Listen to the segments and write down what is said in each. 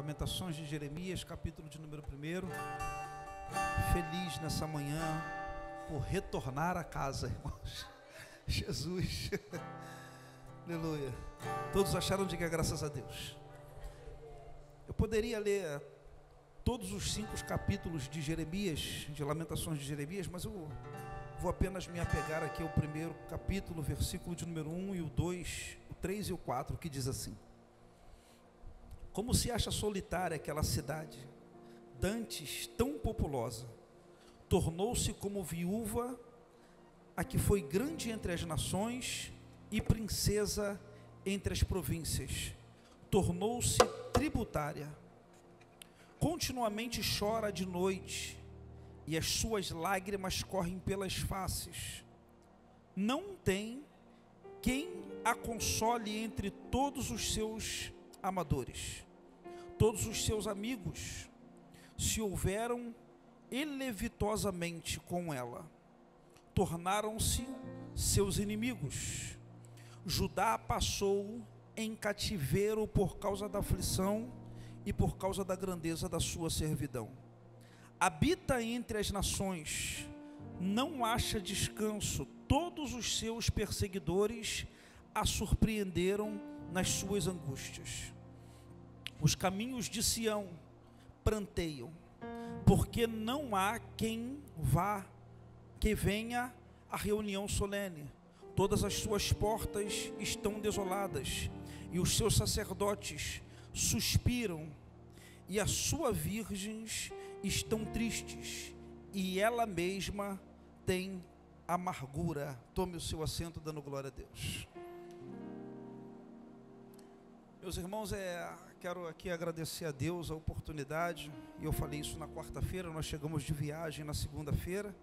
Lamentações de Jeremias, capítulo de número 1. Feliz nessa manhã por retornar a casa, irmãos. Jesus, aleluia. Todos acharam de que graças a Deus. Eu poderia ler todos os 5 capítulos de Jeremias, de Lamentações de Jeremias, mas eu vou apenas me apegar aqui ao primeiro capítulo, versículo de número 1 e o 2, o 3 e o 4, que diz assim: como se acha solitária aquela cidade, dantes tão populosa, tornou-se como viúva, a que foi grande entre as nações e princesa entre as províncias, tornou-se tributária, continuamente chora de noite, e as suas lágrimas correm pelas faces, não tem quem a console entre todos os seus amadores. Todos os seus amigos se houveram elevitosamente com ela, tornaram-se seus inimigos. Judá passou em cativeiro por causa da aflição e por causa da grandeza da sua servidão. Habita entre as nações, não acha descanso, todos os seus perseguidores a surpreenderam nas suas angústias. Os caminhos de Sião pranteiam, porque não há quem venha à reunião solene. Todas as suas portas estão desoladas, e os seus sacerdotes suspiram, e as suas virgens estão tristes, e ela mesma tem amargura. Tome o seu assento, dando glória a Deus. Meus irmãos, quero aqui agradecer a Deus a oportunidade, e eu falei isso na quarta-feira. Nós chegamos de viagem na segunda-feira,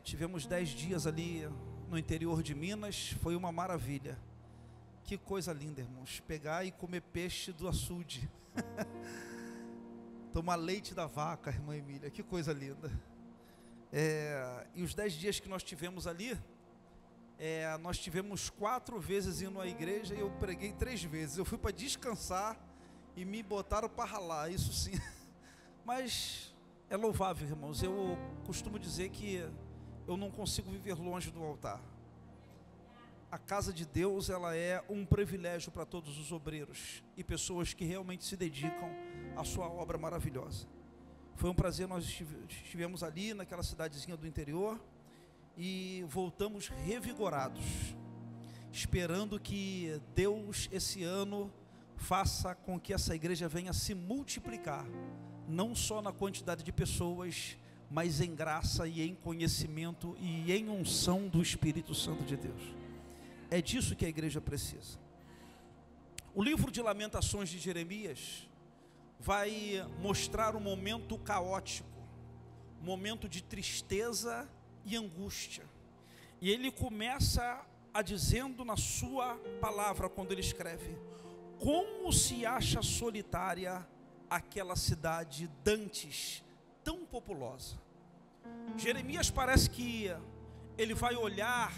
tivemos 10 dias ali no interior de Minas, foi uma maravilha. Que coisa linda, irmãos, pegar e comer peixe do açude, tomar leite da vaca, irmã Emília, que coisa linda. E os 10 dias que nós tivemos ali, nós tivemos 4 vezes indo à igreja, e eu preguei 3 vezes. Eu fui para descansar e me botaram para ralar, isso sim. Mas é louvável, irmãos. Eu costumo dizer que eu não consigo viver longe do altar. A casa de Deus, ela é um privilégio para todos os obreiros e pessoas que realmente se dedicam à sua obra maravilhosa. Foi um prazer, nós estivemos ali naquela cidadezinha do interior e voltamos revigorados, esperando que Deus esse ano faça com que essa igreja venha se multiplicar, não só na quantidade de pessoas, mas em graça e em conhecimento e em unção do Espírito Santo de Deus. É disso que a igreja precisa. O livro de Lamentações de Jeremias vai mostrar um momento caótico, um momento de tristeza e angústia. E ele começa dizendo na sua palavra, quando ele escreve: como se acha solitária aquela cidade dantes tão populosa. Jeremias parece que ele vai olhar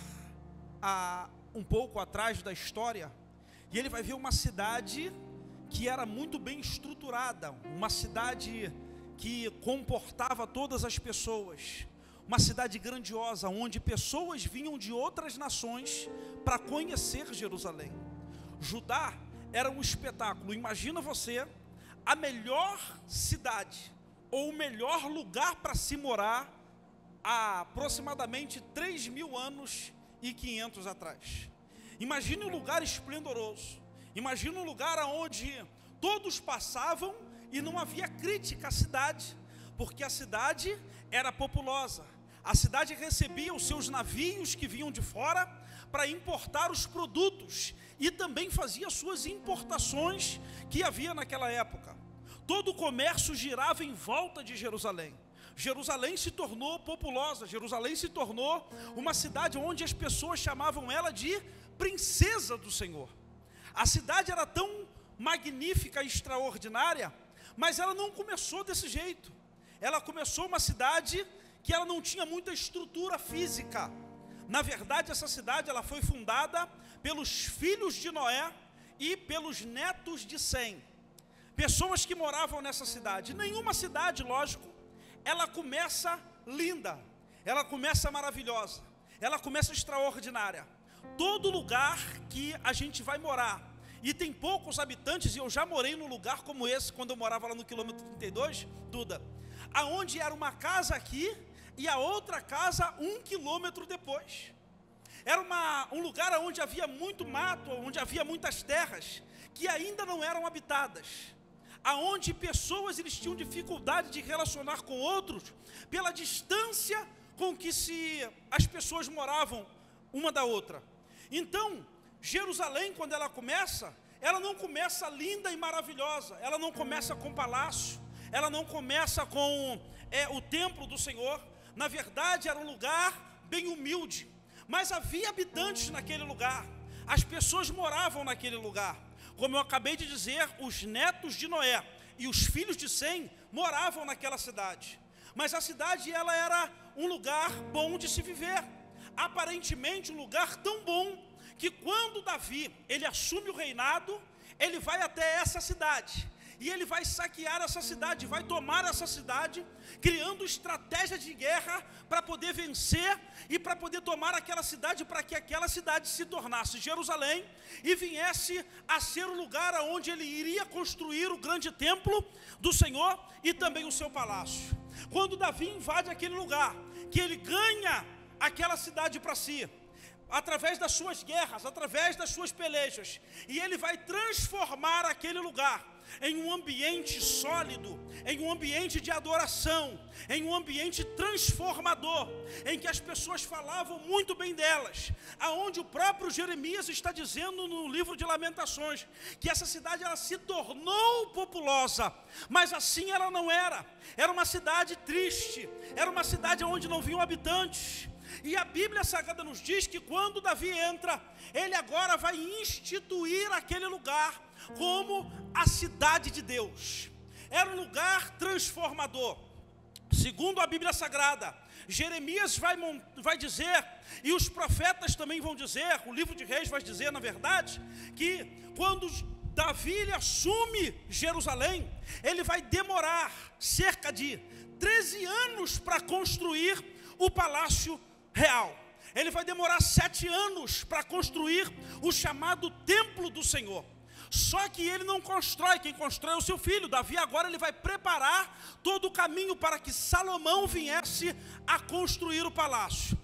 um pouco atrás da história, e ele vai ver uma cidade que era muito bem estruturada, uma cidade que comportava todas as pessoas, uma cidade grandiosa, onde pessoas vinham de outras nações para conhecer Jerusalém. Judá era um espetáculo. Imagina você, a melhor cidade, ou o melhor lugar para se morar, há aproximadamente 3.000 anos e 500 atrás. Imagine um lugar esplendoroso, imagine um lugar onde todos passavam e não havia crítica à cidade, porque a cidade era populosa. A cidade recebia os seus navios que vinham de fora para importar os produtos, e também fazia suas importações que havia naquela época. Todo o comércio girava em volta de Jerusalém. Jerusalém se tornou populosa, Jerusalém se tornou uma cidade onde as pessoas chamavam ela de princesa do Senhor. A cidade era tão magnífica e extraordinária, mas ela não começou desse jeito. Ela começou uma cidade que ela não tinha muita estrutura física. Na verdade, essa cidade ela foi fundada pelos filhos de Noé e pelos netos de Sem. pessoas que moravam nessa cidade. Nenhuma cidade, lógico, ela começa linda, ela começa maravilhosa, ela começa extraordinária. Todo lugar que a gente vai morar e tem poucos habitantes, e eu já morei num lugar como esse, quando eu morava lá no quilômetro 32, Duda, aonde era uma casa aqui e a outra casa 1 quilômetro depois. Era um lugar onde havia muito mato, onde havia muitas terras que ainda não eram habitadas, aonde pessoas eles tinham dificuldade de relacionar com outros pela distância com que as pessoas moravam uma da outra. Então, Jerusalém, quando ela não começa linda e maravilhosa, ela não começa com palácio, ela não começa com o templo do Senhor. Na verdade, era um lugar bem humilde, mas havia habitantes naquele lugar, as pessoas moravam naquele lugar. Como eu acabei de dizer, os netos de Noé e os filhos de Sem moravam naquela cidade. Mas a cidade ela era um lugar bom de se viver, aparentemente um lugar tão bom, que quando Davi ele assume o reinado, ele vai até essa cidade, e ele vai saquear essa cidade, vai tomar essa cidade, criando estratégia de guerra para poder vencer e para poder tomar aquela cidade, para que aquela cidade se tornasse Jerusalém e viesse a ser o lugar onde ele iria construir o grande templo do Senhor e também o seu palácio. Quando Davi invade aquele lugar, que ele ganha aquela cidade para si, através das suas guerras, através das suas pelejas, e ele vai transformar aquele lugar em um ambiente sólido, em um ambiente de adoração, em um ambiente transformador, em que as pessoas falavam muito bem delas, aonde o próprio Jeremias está dizendo no livro de Lamentações, que essa cidade ela se tornou populosa, mas assim ela não era uma cidade triste, era uma cidade onde não vinham habitantes. E a Bíblia Sagrada nos diz que quando Davi entra, ele agora vai instituir aquele lugar como a cidade de Deus. Era um lugar transformador. Segundo a Bíblia Sagrada, Jeremias vai dizer, e os profetas também vão dizer, o livro de Reis vai dizer, na verdade, que quando Davi ele assume Jerusalém, ele vai demorar cerca de 13 anos para construir o palácio real. Ele vai demorar 7 anos para construir o chamado templo do Senhor. Só que ele não constrói, quem constrói é o seu filho. Davi agora ele vai preparar todo o caminho para que Salomão viesse a construir o palácio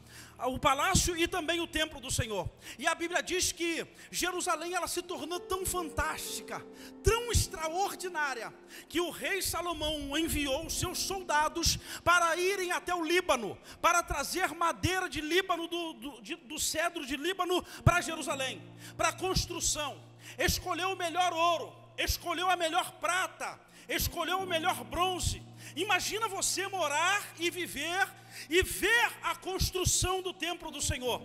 e também o templo do Senhor. E a Bíblia diz que Jerusalém ela se tornou tão fantástica, tão extraordinária, que o rei Salomão enviou seus soldados para irem até o Líbano, para trazer madeira de Líbano, do cedro de Líbano para Jerusalém, para a construção. Escolheu o melhor ouro, escolheu a melhor prata, escolheu o melhor bronze. Imagina você morar e viver e ver a construção do templo do Senhor.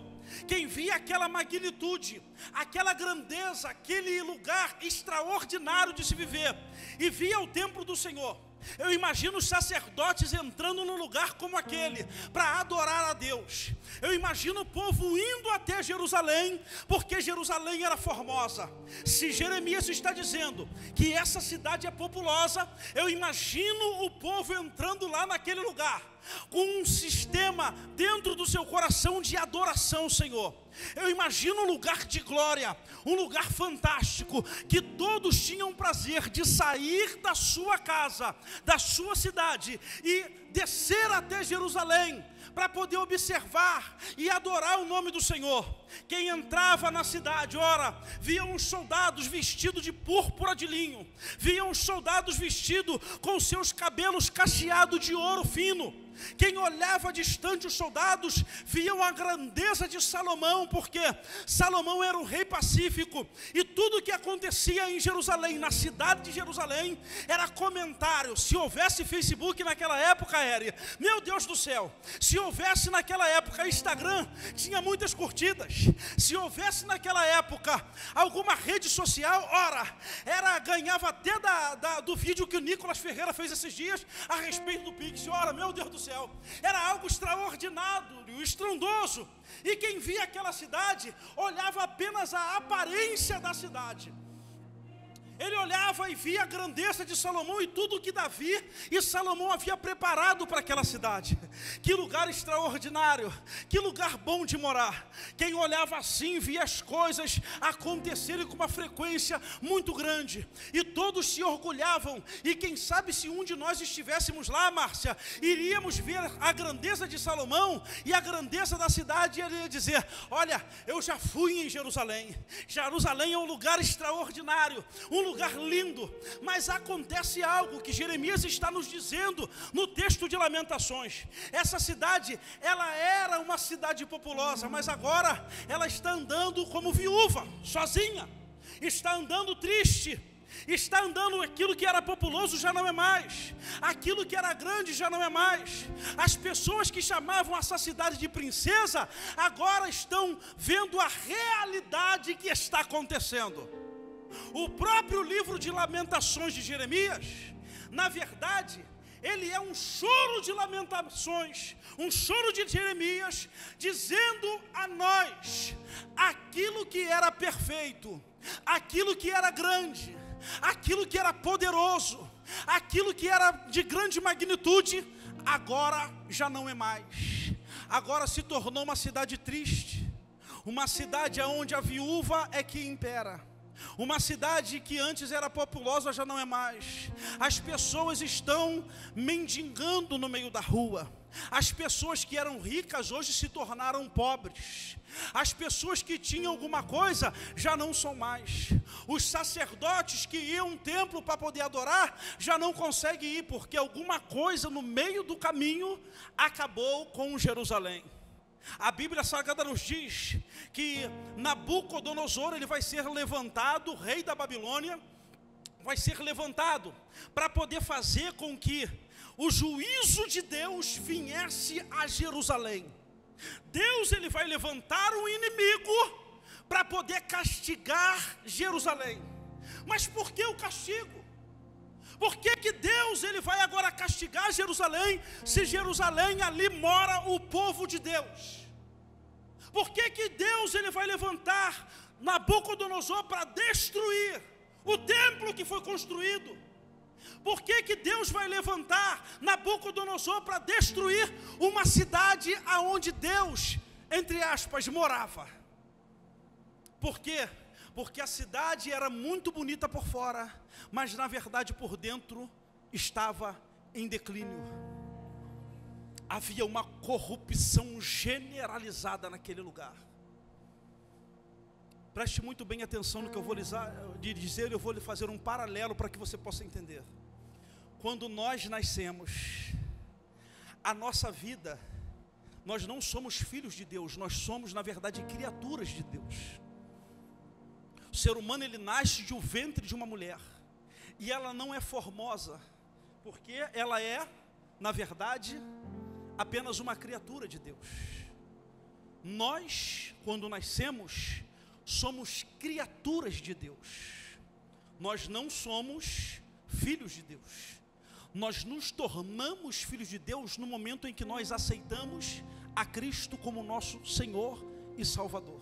Quem via aquela magnitude, aquela grandeza, aquele lugar extraordinário de se viver, e via o templo do Senhor, eu imagino os sacerdotes entrando num lugar como aquele, para adorar a Deus. Eu imagino o povo indo até Jerusalém, porque Jerusalém era formosa. Se Jeremias está dizendo que essa cidade é populosa, eu imagino o povo entrando lá naquele lugar, com um sistema dentro do seu coração de adoração ao Senhor. Eu imagino um lugar de glória, um lugar fantástico, que todos tinham prazer de sair da sua casa, da sua cidade, e descer até Jerusalém, para poder observar e adorar o nome do Senhor. Quem entrava na cidade, ora, via uns soldados vestidos de púrpura de linho, via uns soldados vestidos com seus cabelos cacheados de ouro fino. Quem olhava distante os soldados, viam a grandeza de Salomão, porque Salomão era um rei pacífico, e tudo que acontecia em Jerusalém, na cidade de Jerusalém, era comentário. Se houvesse Facebook naquela época, meu Deus do céu, se houvesse naquela época Instagram, tinha muitas curtidas. Se houvesse naquela época alguma rede social, ora, ganhava até do vídeo que o Nicolas Ferreira fez esses dias a respeito do Pix. Ora, meu Deus do céu, era algo extraordinário, estrondoso. E quem via aquela cidade olhava apenas a aparência da cidade. Ele olhava e via a grandeza de Salomão e tudo o que Davi e Salomão havia preparado para aquela cidade. Que lugar extraordinário, que lugar bom de morar. Quem olhava assim via as coisas acontecerem com uma frequência muito grande. E todos se orgulhavam. E quem sabe se um de nós estivéssemos lá, Márcia, iríamos ver a grandeza de Salomão e a grandeza da cidade, e ele ia dizer: olha, eu já fui em Jerusalém. Jerusalém é um lugar extraordinário, um lugar lindo. Mas acontece algo que Jeremias está nos dizendo no texto de Lamentações. Essa cidade, ela era uma cidade populosa, mas agora ela está andando como viúva, sozinha, está andando triste, está andando, aquilo que era populoso já não é mais, aquilo que era grande já não é mais. As pessoas que chamavam essa cidade de princesa, agora estão vendo a realidade que está acontecendo. O próprio livro de Lamentações de Jeremias, na verdade, ele é um choro de lamentações, um choro de Jeremias, dizendo a nós aquilo que era perfeito, aquilo que era grande, aquilo que era poderoso, aquilo que era de grande magnitude, agora já não é mais. Agora se tornou uma cidade triste, uma cidade onde a viúva é que impera. Uma cidade que antes era populosa já não é mais. As pessoas estão mendigando no meio da rua. As pessoas que eram ricas hoje se tornaram pobres. As pessoas que tinham alguma coisa já não são mais. Os sacerdotes que iam a um templo para poder adorar já não conseguem ir, porque alguma coisa no meio do caminho acabou com Jerusalém. A Bíblia Sagrada nos diz que Nabucodonosor, ele vai ser levantado, o rei da Babilônia, vai ser levantado para poder fazer com que o juízo de Deus viesse a Jerusalém. Deus, ele vai levantar um inimigo para poder castigar Jerusalém. Mas por que o castigo? Por que que Deus, ele vai agora castigar Jerusalém, se Jerusalém ali mora o povo de Deus? Por que que Deus, ele vai levantar Nabucodonosor para destruir o templo que foi construído? Por que que Deus vai levantar Nabucodonosor para destruir uma cidade aonde Deus, entre aspas, morava? Por quê? Porque a cidade era muito bonita por fora, mas na verdade por dentro estava em declínio. Havia uma corrupção generalizada naquele lugar. Preste muito bem atenção no que eu vou lhe dizer, eu vou lhe fazer um paralelo para que você possa entender. Quando nós nascemos, a nossa vida, nós não somos filhos de Deus, nós somos na verdade criaturas de Deus. O ser humano, ele nasce de um ventre de uma mulher, e ela não é formosa, porque ela é, na verdade, apenas uma criatura de Deus. Nós, quando nascemos, somos criaturas de Deus. Nós não somos filhos de Deus. Nós nos tornamos filhos de Deus no momento em que nós aceitamos a Cristo como nosso Senhor e Salvador.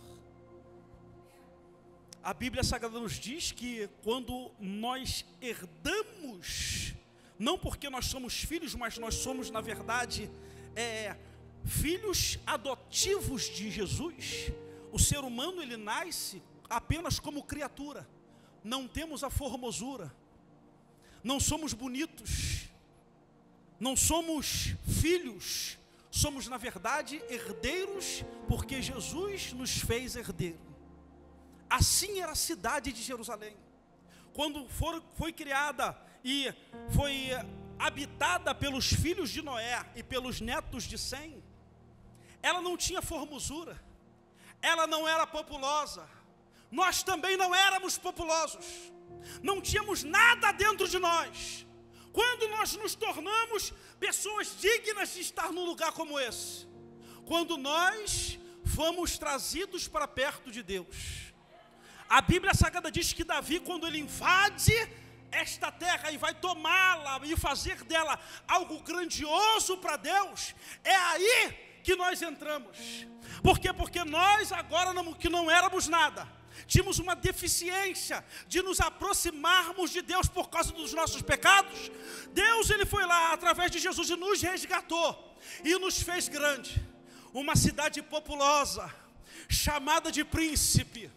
A Bíblia Sagrada nos diz que quando nós herdamos, não porque nós somos filhos, mas nós somos, na verdade, filhos adotivos de Jesus. O ser humano, ele nasce apenas como criatura. Não temos a formosura, não somos bonitos, não somos filhos, somos, na verdade, herdeiros, porque Jesus nos fez herdeiro. Assim era a cidade de Jerusalém. Quando foi criada e foi habitada pelos filhos de Noé e pelos netos de Sem, ela não tinha formosura, ela não era populosa, nós também não éramos populosos, não tínhamos nada dentro de nós. Quando nós nos tornamos pessoas dignas de estar num lugar como esse? Quando nós fomos trazidos para perto de Deus. A Bíblia Sagrada diz que Davi, quando ele invade esta terra e vai tomá-la e fazer dela algo grandioso para Deus, é aí que nós entramos. Por quê? Porque nós agora que não éramos nada, tínhamos uma deficiência de nos aproximarmos de Deus por causa dos nossos pecados. Deus, Ele foi lá através de Jesus e nos resgatou e nos fez grande, uma cidade populosa, chamada de príncipe,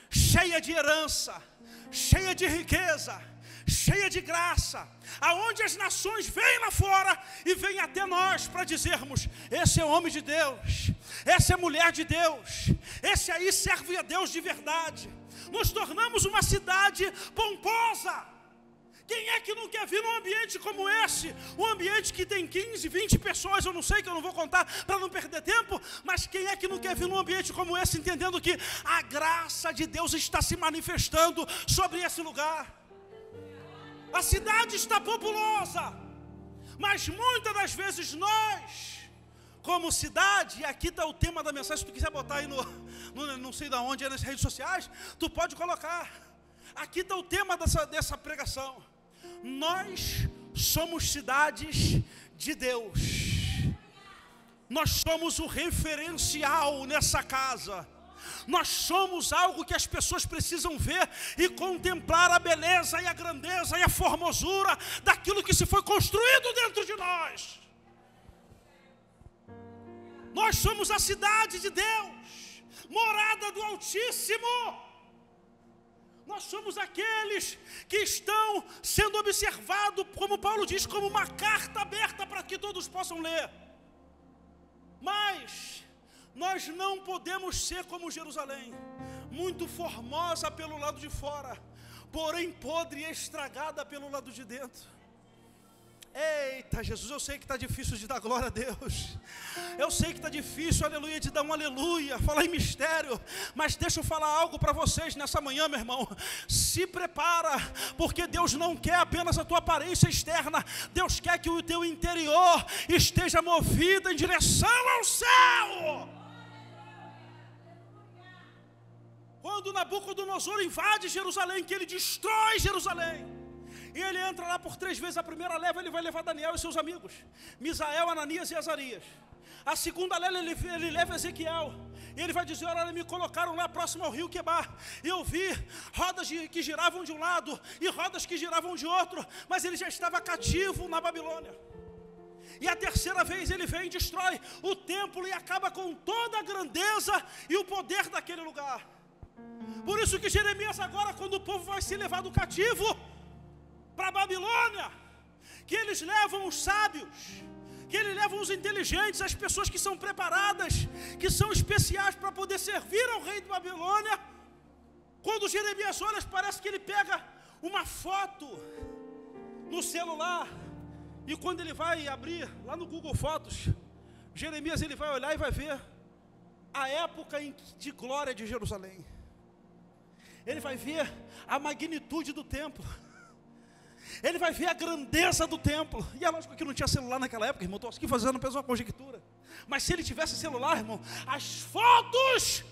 cheia de herança, cheia de riqueza, cheia de graça, aonde as nações vêm lá fora e vêm até nós para dizermos: esse é homem de Deus, essa é mulher de Deus, esse aí serve a Deus de verdade. Nos tornamos uma cidade pomposa. Quem é que não quer vir num ambiente como esse? Um ambiente que tem 15, 20 pessoas, eu não sei, que eu não vou contar para não perder tempo, mas quem é que não quer vir num ambiente como esse, entendendo que a graça de Deus está se manifestando sobre esse lugar? A cidade está populosa, mas muitas das vezes nós, como cidade, e aqui está o tema da mensagem, se tu quiser botar aí não sei de onde, é nas redes sociais, tu pode colocar. Aqui está o tema dessa pregação. Nós somos cidades de Deus. Nós somos o referencial nessa casa. Nós somos algo que as pessoas precisam ver e contemplar a beleza e a grandeza e a formosura daquilo que se foi construído dentro de nós. Nós somos a cidade de Deus, morada do Altíssimo. Nós somos aqueles que estão sendo observados, como Paulo diz, como uma carta aberta para que todos possam ler. Mas nós não podemos ser como Jerusalém, muito formosa pelo lado de fora, porém podre e estragada pelo lado de dentro. Eita Jesus, eu sei que está difícil de dar glória a Deus, eu sei que está difícil, aleluia, de dar um aleluia, falar em mistério, mas deixa eu falar algo para vocês nessa manhã, meu irmão. Se prepara, porque Deus não quer apenas a tua aparência externa, Deus quer que o teu interior esteja movido em direção ao céu. Quando Nabucodonosor invade Jerusalém, que ele destrói Jerusalém, e ele entra lá por 3 vezes. A primeira leva, ele vai levar Daniel e seus amigos, Misael, Ananias e Azarias. A segunda leva, ele leva Ezequiel, e ele vai dizer: olha, me colocaram lá próximo ao rio Quebar, e eu vi rodas que giravam de um lado, e rodas que giravam de outro, mas ele já estava cativo na Babilônia. E a terceira vez ele vem e destrói o templo, e acaba com toda a grandeza e o poder daquele lugar. Por isso que Jeremias agora, quando o povo vai ser levado cativo para a Babilônia, que eles levam os sábios, que eles levam os inteligentes, as pessoas que são preparadas, que são especiais para poder servir ao rei de Babilônia. Quando Jeremias olha, parece que ele pega uma foto no celular, e quando ele vai abrir lá no Google Fotos, Jeremias, ele vai olhar e vai ver a época de glória de Jerusalém. Ele vai ver a magnitude do templo, ele vai ver a grandeza do templo. E é lógico que não tinha celular naquela época, irmão, estou aqui fazendo apenas uma conjectura, mas se ele tivesse celular, irmão, as fotos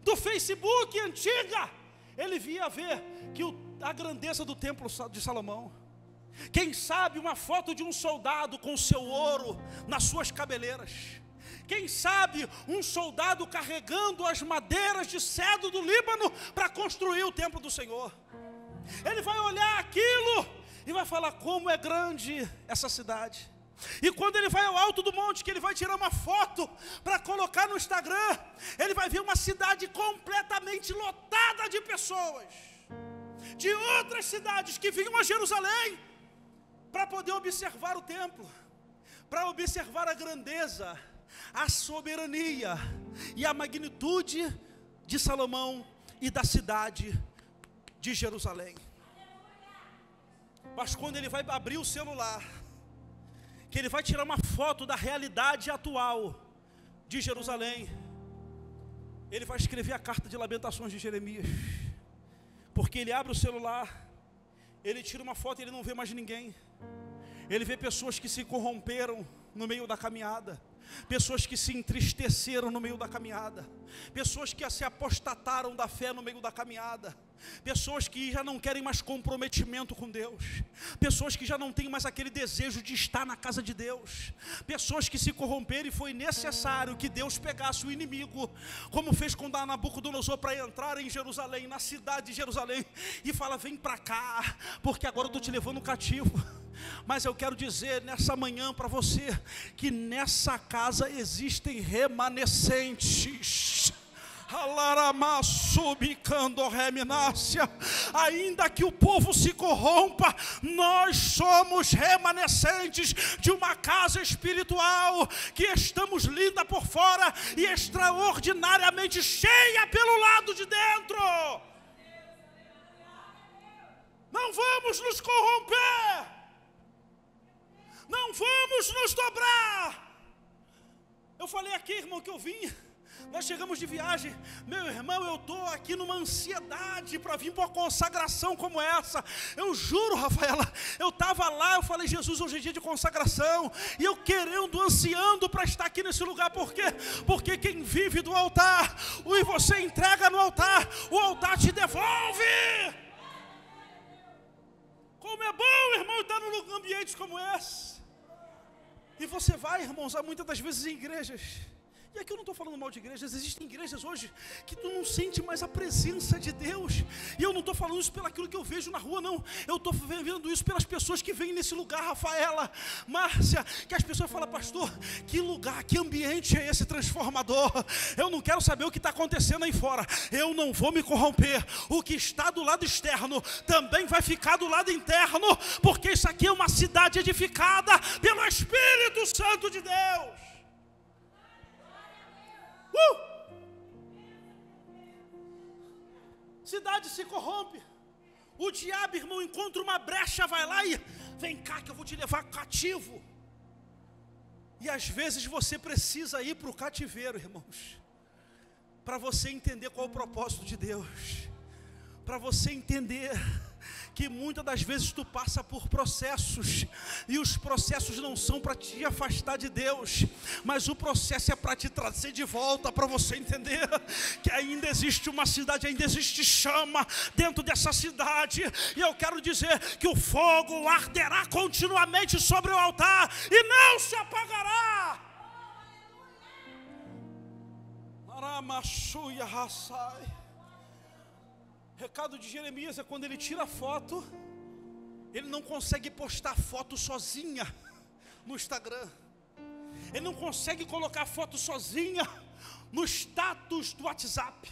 do Facebook antiga, ele via ver que a grandeza do templo de Salomão. Quem sabe uma foto de um soldado com seu ouro nas suas cabeleiras. Quem sabe um soldado carregando as madeiras de cedro do Líbano para construir o templo do Senhor. Ele vai olhar aquilo e vai falar: como é grande essa cidade. E quando ele vai ao alto do monte, que ele vai tirar uma foto para colocar no Instagram, ele vai ver uma cidade completamente lotada de pessoas de outras cidades que vinham a Jerusalém para poder observar o templo, para observar a grandeza, a soberania e a magnitude de Salomão e da cidade de Jerusalém. Mas quando ele vai abrir o celular, que ele vai tirar uma foto da realidade atual de Jerusalém, ele vai escrever a carta de lamentações de Jeremias, porque ele abre o celular, ele tira uma foto e ele não vê mais ninguém. Ele vê pessoas que se corromperam no meio da caminhada, pessoas que se entristeceram no meio da caminhada, pessoas que se apostataram da fé no meio da caminhada, pessoas que já não querem mais comprometimento com Deus, pessoas que já não têm mais aquele desejo de estar na casa de Deus, pessoas que se corromperam e foi necessário que Deus pegasse o inimigo, como fez com Nabucodonosor, para entrar em Jerusalém, na cidade de Jerusalém, e fala: vem para cá, porque agora eu estou te levando cativo. Mas eu quero dizer nessa manhã para você, que nessa casa existem remanescentes. Ainda que o povo se corrompa, nós somos remanescentes de uma casa espiritual, que estamos linda por fora e extraordinariamente cheia pelo lado de dentro. Não vamos nos corromper, não vamos nos dobrar. Eu falei aqui, irmão, que eu vim, nós chegamos de viagem, meu irmão, eu estou aqui numa ansiedade para vir para uma consagração como essa. Eu juro, Rafaela, eu estava lá, eu falei: Jesus, hoje é dia de consagração, e eu querendo, ansiando para estar aqui nesse lugar. Por quê? Porque quem vive do altar, e você entrega no altar, o altar te devolve. Como é bom, irmão, estar num ambiente como esse. E você vai, irmãos, muitas das vezes em igrejas, e aqui eu não estou falando mal de igrejas, existem igrejas hoje que tu não sente mais a presença de Deus, e eu não estou falando isso pelo aquilo que eu vejo na rua, não, eu estou vendo isso pelas pessoas que vêm nesse lugar, Rafaela, Márcia, que as pessoas falam: pastor, que lugar, que ambiente é esse transformador? Eu não quero saber o que está acontecendo aí fora, eu não vou me corromper, o que está do lado externo também vai ficar do lado interno, porque isso aqui é uma cidade edificada pelo Espírito Santo de Deus. Cidade se corrompe, o diabo, irmão, encontra uma brecha, vai lá e: vem cá que eu vou te levar cativo. E às vezes você precisa ir para o cativeiro, irmãos, para você entender qual é o propósito de Deus, para você entender que muitas das vezes tu passa por processos, e os processos não são para te afastar de Deus, mas o processo é para te trazer de volta, para você entender que ainda existe uma cidade, ainda existe chama dentro dessa cidade, e eu quero dizer que o fogo arderá continuamente sobre o altar, e não se apagará. Aramashuya Hassai. Recado de Jeremias é quando ele tira a foto, ele não consegue postar foto sozinha no Instagram, ele não consegue colocar foto sozinha no status do WhatsApp,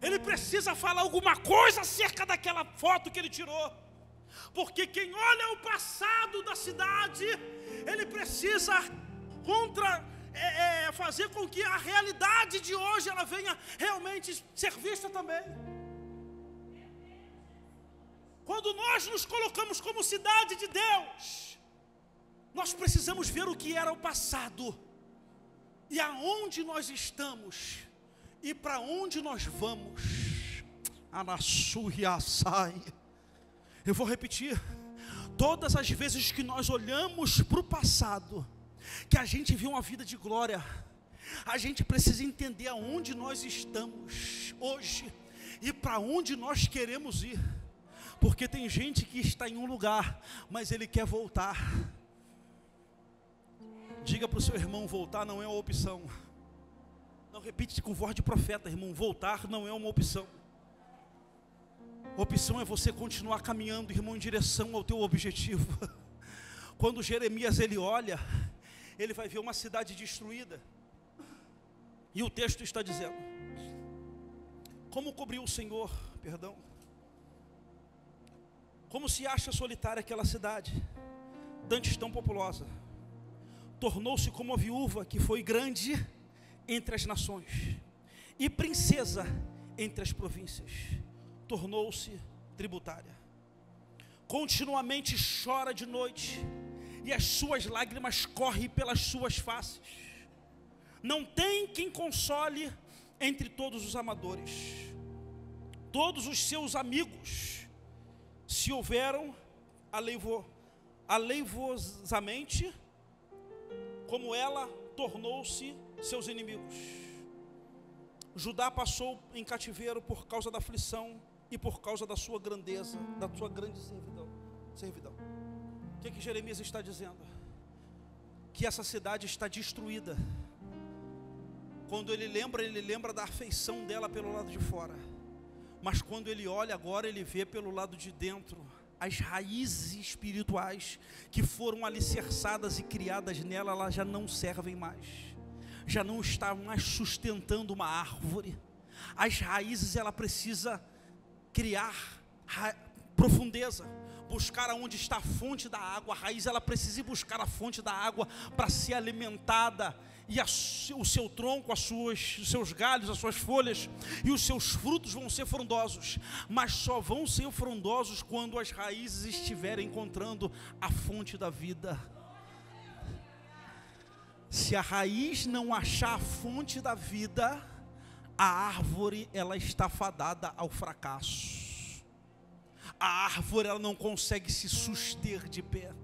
ele precisa falar alguma coisa acerca daquela foto que ele tirou, porque quem olha o passado da cidade, ele precisa fazer com que a realidade de hoje ela venha realmente ser vista também. Quando nós nos colocamos como cidade de Deus, nós precisamos ver o que era o passado, e aonde nós estamos, e para onde nós vamos. Eu vou repetir: todas as vezes que nós olhamos para o passado, que a gente viu uma vida de glória, a gente precisa entender aonde nós estamos hoje, e para onde nós queremos ir. Porque tem gente que está em um lugar, mas ele quer voltar. Diga para o seu irmão: voltar não é uma opção. Não, repite com voz de profeta, irmão: voltar não é uma opção. Opção é você continuar caminhando, irmão, em direção ao teu objetivo. Quando Jeremias ele olha, ele vai ver uma cidade destruída, e o texto está dizendo: como cobriu o Senhor, como se acha solitária aquela cidade, dantes tão populosa, tornou-se como a viúva que foi grande entre as nações, e princesa entre as províncias, tornou-se tributária. Continuamente chora de noite, e as suas lágrimas correm pelas suas faces. Não tem quem console entre todos os amadores. Todos os seus amigos se houveram aleivosamente, como ela tornou-se seus inimigos. Judá passou em cativeiro por causa da aflição e por causa da sua grandeza, da sua grande servidão. O que Jeremias está dizendo? Que essa cidade está destruída. Quando ele lembra da afeição dela pelo lado de fora. Mas quando ele olha agora, ele vê pelo lado de dentro as raízes espirituais que foram alicerçadas e criadas nela, elas já não servem mais. Já não está mais sustentando uma árvore. As raízes, ela precisa criar profundeza, buscar aonde está a fonte da água. A raiz, ela precisa buscar a fonte da água para ser alimentada, e o seu tronco, os seus galhos, as suas folhas e os seus frutos vão ser frondosos, mas só vão ser frondosos quando as raízes estiverem encontrando a fonte da vida. Se a raiz não achar a fonte da vida, a árvore, ela está fadada ao fracasso. A árvore, ela não consegue se suster de pé.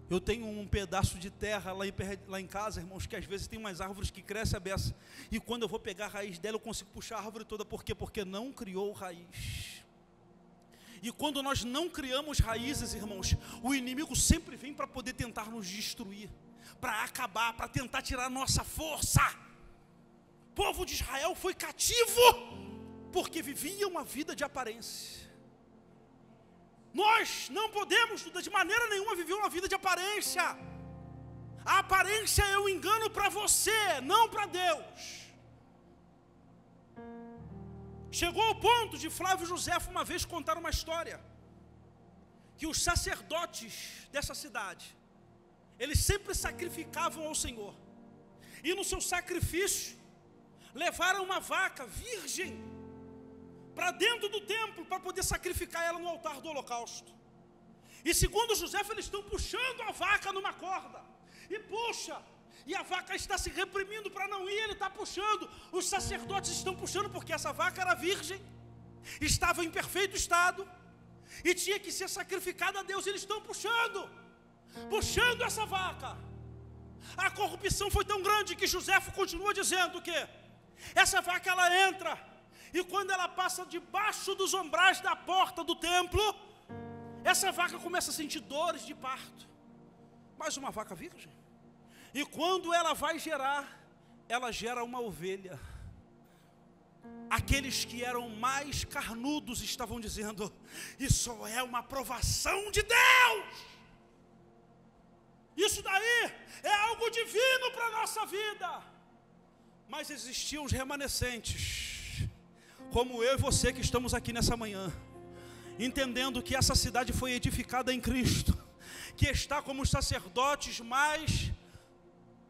Eu tenho um pedaço de terra lá em casa, irmãos, que às vezes tem umas árvores que crescem a beça, e quando eu vou pegar a raiz dela, eu consigo puxar a árvore toda. Por quê? Porque não criou raiz. E quando nós não criamos raízes, irmãos, o inimigo sempre vem para poder tentar nos destruir, para acabar, para tentar tirar a nossa força. O povo de Israel foi cativo porque vivia uma vida de aparência. Nós não podemos, de maneira nenhuma, viver uma vida de aparência. A aparência é um engano para você, não para Deus. Chegou ao ponto de Flávio Josefo uma vez contar uma história, que os sacerdotes dessa cidade, eles sempre sacrificavam ao Senhor, e no seu sacrifício, levaram uma vaca virgem para dentro do templo, para poder sacrificar ela no altar do holocausto. E segundo José, eles estão puxando a vaca numa corda, e puxa, e a vaca está se reprimindo para não ir, ele está puxando, os sacerdotes estão puxando, porque essa vaca era virgem, estava em perfeito estado, e tinha que ser sacrificada a Deus. Eles estão puxando essa vaca. A corrupção foi tão grande que José continua dizendo que essa vaca, ela entra, e quando ela passa debaixo dos umbrais da porta do templo, essa vaca começa a sentir dores de parto. Mais uma vaca virgem. E quando ela vai gerar, ela gera uma ovelha. Aqueles que eram mais carnudos estavam dizendo: isso é uma aprovação de Deus. Isso daí é algo divino para a nossa vida. Mas existiam os remanescentes, como eu e você que estamos aqui nessa manhã, entendendo que essa cidade foi edificada em Cristo, que está como os sacerdotes mais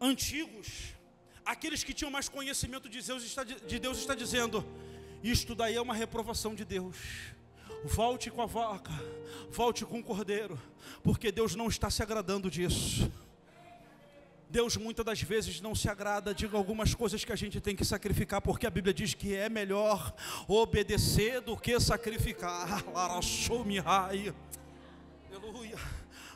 antigos, aqueles que tinham mais conhecimento de Deus, está dizendo: isto daí é uma reprovação de Deus. Volte com a vaca, volte com o cordeiro, porque Deus não está se agradando disso. Deus muitas das vezes não se agrada de algumas coisas que a gente tem que sacrificar, porque a Bíblia diz que é melhor obedecer do que sacrificar. Aleluia.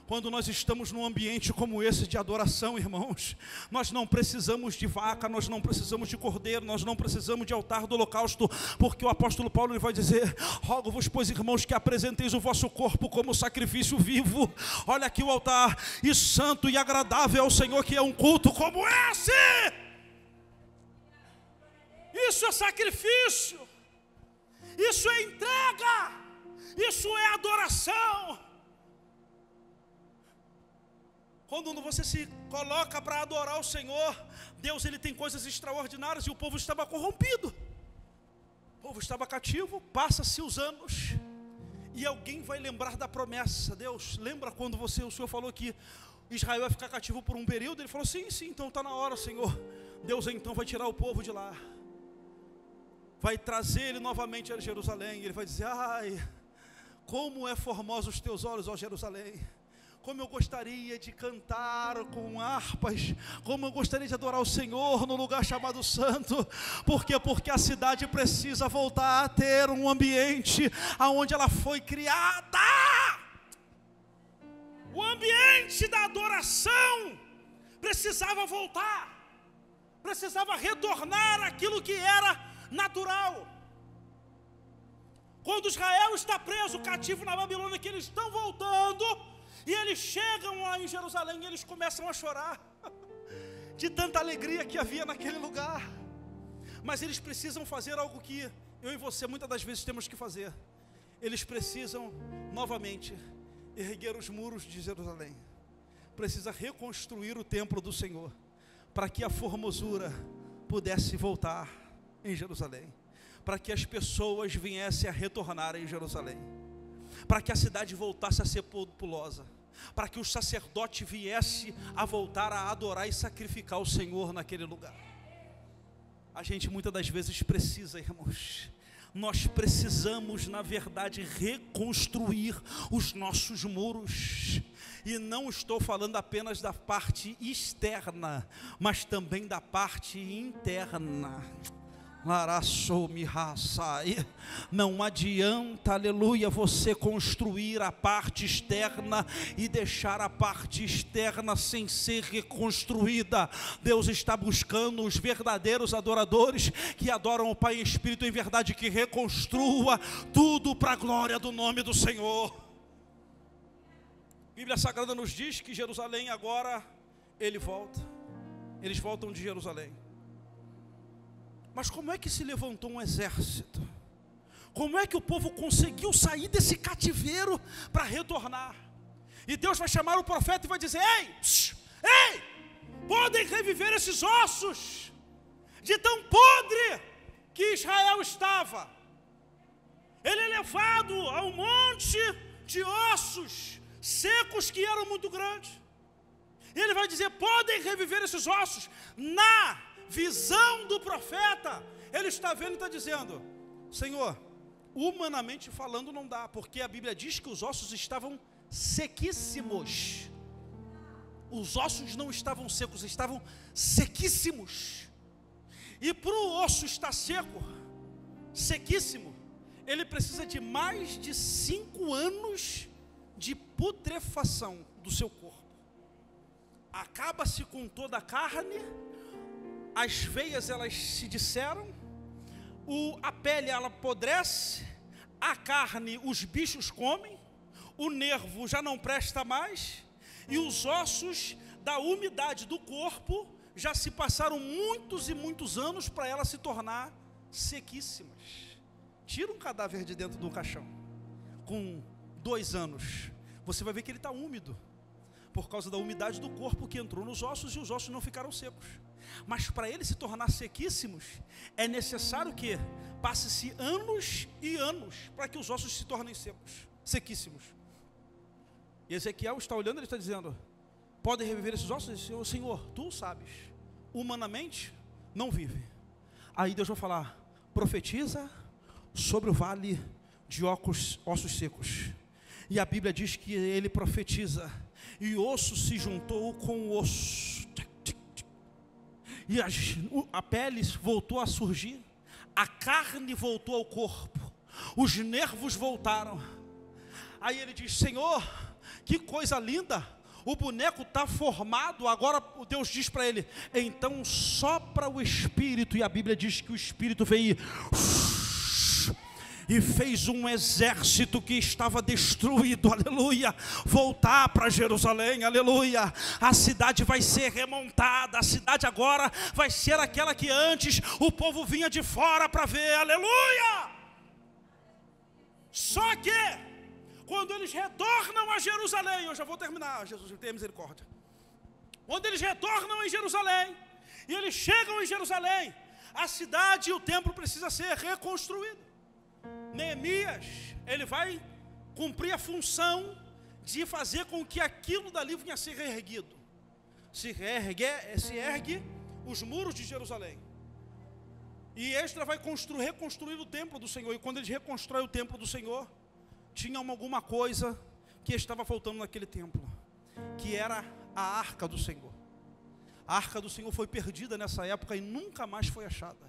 Quando nós estamos num ambiente como esse de adoração, irmãos, nós não precisamos de vaca, nós não precisamos de cordeiro, nós não precisamos de altar do holocausto, porque o apóstolo Paulo ele vai dizer: rogo-vos, pois, irmãos, que apresenteis o vosso corpo como sacrifício vivo, olha aqui o altar, e santo e agradável ao Senhor, que é um culto como esse. Isso é sacrifício, isso é entrega, isso é adoração. Quando você se coloca para adorar o Senhor, Deus ele tem coisas extraordinárias, e o povo estava corrompido, o povo estava cativo. Passa-se os anos, e alguém vai lembrar da promessa. Deus, lembra quando o Senhor falou que Israel vai ficar cativo por um período? Ele falou: sim, então está na hora, Senhor. Deus então vai tirar o povo de lá, vai trazer ele novamente a Jerusalém. Ele vai dizer: ai, como é formoso os teus olhos, ó Jerusalém. Como eu gostaria de cantar com harpas, como eu gostaria de adorar o Senhor no lugar chamado santo. Por quê? Porque a cidade precisa voltar a ter um ambiente aonde ela foi criada. O ambiente da adoração precisava voltar, precisava retornar aquilo que era natural. Quando Israel está preso, cativo na Babilônia, que eles estão voltando, e eles chegam lá em Jerusalém, e eles começam a chorar, de tanta alegria que havia naquele lugar. Mas eles precisam fazer algo que eu e você muitas das vezes temos que fazer. Eles precisam novamente erguer os muros de Jerusalém. Precisa reconstruir o templo do Senhor, para que a formosura pudesse voltar em Jerusalém, para que as pessoas viessem a retornar em Jerusalém, para que a cidade voltasse a ser populosa, para que o sacerdote viesse a voltar a adorar e sacrificar o Senhor naquele lugar. A gente muitas das vezes precisa, irmãos, nós precisamos, na verdade, reconstruir os nossos muros. E não estou falando apenas da parte externa, mas também da parte interna. Não adianta, aleluia, você construir a parte externa e deixar a parte externa sem ser reconstruída. Deus está buscando os verdadeiros adoradores que adoram o Pai em espírito e em verdade, que reconstrua tudo para a glória do nome do Senhor. A Bíblia Sagrada nos diz que Jerusalém agora, eles voltam de Jerusalém. Mas como é que se levantou um exército? Como é que o povo conseguiu sair desse cativeiro para retornar? E Deus vai chamar o profeta e vai dizer: ei, podem reviver esses ossos, de tão podre que Israel estava. Ele é levado a um monte de ossos secos que eram muito grandes. Ele vai dizer: podem reviver esses ossos. Na visão do profeta, ele está vendo e está dizendo: Senhor, humanamente falando não dá, porque a Bíblia diz que os ossos estavam sequíssimos. Os ossos não estavam secos, estavam sequíssimos. E para o osso estar seco, sequíssimo, ele precisa de mais de 5 anos de putrefação do seu corpo. Acaba-se com toda a carne, as veias elas se disseram, a pele ela apodrece, a carne os bichos comem, o nervo já não presta mais, e os ossos da umidade do corpo já se passaram muitos e muitos anos para ela se tornar sequíssimas. Tira um cadáver de dentro do caixão com 2 anos, você vai ver que ele está úmido, por causa da umidade do corpo que entrou nos ossos, e os ossos não ficaram secos. Mas para ele se tornar sequíssimos, é necessário que passe-se anos e anos para que os ossos se tornem secos, sequíssimos. E Ezequiel está olhando, ele está dizendo: podem reviver esses ossos? Ele diz: Senhor, tu sabes, humanamente não vive. Aí Deus vai falar: profetiza sobre o vale de ossos secos. E a Bíblia diz que ele profetiza, e osso se juntou com osso, e a pele voltou a surgir, a carne voltou ao corpo, os nervos voltaram. Aí ele diz: Senhor, que coisa linda, o boneco está formado. Agora Deus diz para ele: então sopra o Espírito. E a Bíblia diz que o Espírito veio e fez um exército que estava destruído, aleluia, voltar para Jerusalém, aleluia. A cidade vai ser remontada, a cidade agora vai ser aquela que antes o povo vinha de fora para ver, aleluia. Só que quando eles retornam a Jerusalém, eu já vou terminar, Jesus, tenha misericórdia. Quando eles retornam em Jerusalém, e eles chegam em Jerusalém, a cidade e o templo precisa ser reconstruído. Neemias, ele vai cumprir a função de fazer com que aquilo dali venha a ser reerguido. Se ergue os muros de Jerusalém. E Esdras vai reconstruir o templo do Senhor. E quando eles reconstroem o templo do Senhor, tinha alguma coisa que estava faltando naquele templo, que era a arca do Senhor. A arca do Senhor foi perdida nessa época e nunca mais foi achada.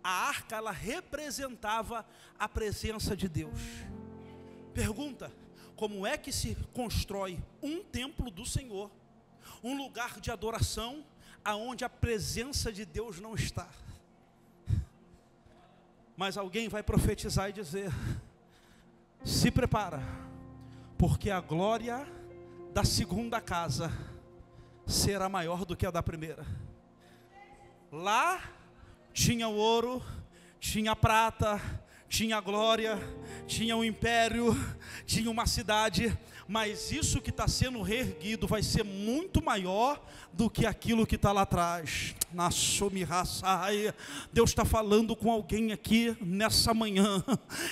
A arca, ela representava a presença de Deus. Pergunta: como é que se constrói um templo do Senhor, um lugar de adoração, aonde a presença de Deus não está? Mas alguém vai profetizar e dizer: Se prepara, porque a glória da segunda casa será maior do que a da primeira. Lá tinha o ouro, tinha a prata, tinha a glória, tinha um império, tinha uma cidade, mas isso que está sendo reerguido vai ser muito maior do que aquilo que está lá atrás. Deus está falando com alguém aqui nessa manhã,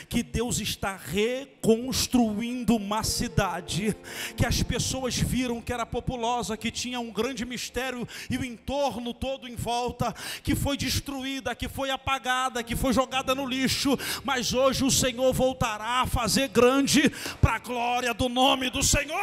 que Deus está reconstruindo uma cidade, que as pessoas viram que era populosa, que tinha um grande mistério, e o entorno todo em volta, que foi destruída, que foi apagada, que foi jogada no lixo, mas hoje o Senhor voltará a fazer grande, para a glória do nome do Senhor.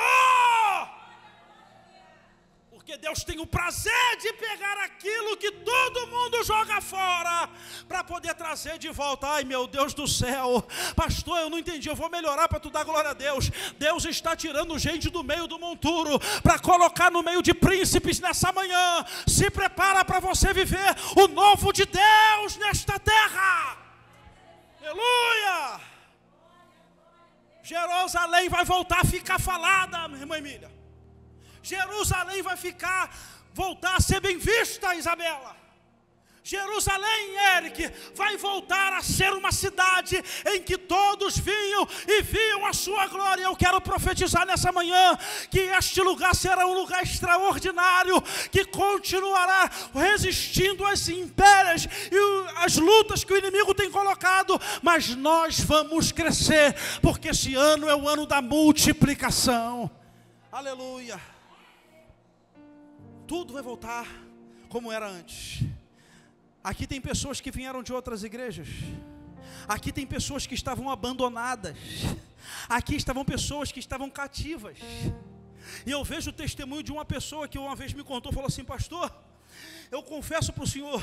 Porque Deus tem o prazer de pegar aquilo que todo mundo joga fora, para poder trazer de volta. Ai, meu Deus do céu, pastor, eu não entendi, eu vou melhorar para tu dar glória a Deus. Deus está tirando gente do meio do monturo, para colocar no meio de príncipes nessa manhã. Se prepara para você viver o novo de Deus nesta terra. Aleluia! Jerusalém vai voltar a ficar falada, minha irmã Emília. Jerusalém vai voltar a ser bem vista, Isabela. Jerusalém, Eric, vai voltar a ser uma cidade em que todos vinham e viam a sua glória. Eu quero profetizar nessa manhã que este lugar será um lugar extraordinário, que continuará resistindo às impérias e às lutas que o inimigo tem colocado, mas nós vamos crescer, porque esse ano é o ano da multiplicação. Aleluia. Tudo vai voltar como era antes. Aqui tem pessoas que vieram de outras igrejas. Aqui tem pessoas que estavam abandonadas. Aqui estavam pessoas que estavam cativas. E eu vejo o testemunho de uma pessoa que uma vez me contou, falou assim: pastor, eu confesso para o senhor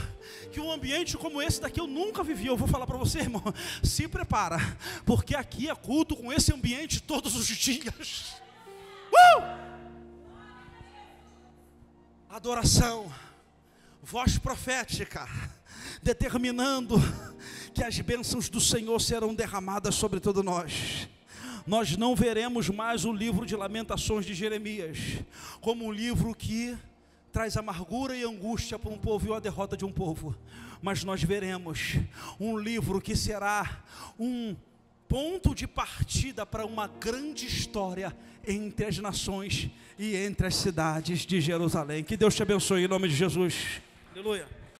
que um ambiente como esse daqui eu nunca vivi. Eu vou falar para você, irmão, se prepara, porque aqui é culto com esse ambiente todos os dias. Adoração, voz profética, determinando que as bênçãos do Senhor serão derramadas sobre todos nós. Nós não veremos mais o livro de Lamentações de Jeremias como um livro que traz amargura e angústia para um povo e a derrota de um povo, mas nós veremos um livro que será um ponto de partida para uma grande história entre as nações e entre as cidades de Jerusalém. Que Deus te abençoe em nome de Jesus. Aleluia.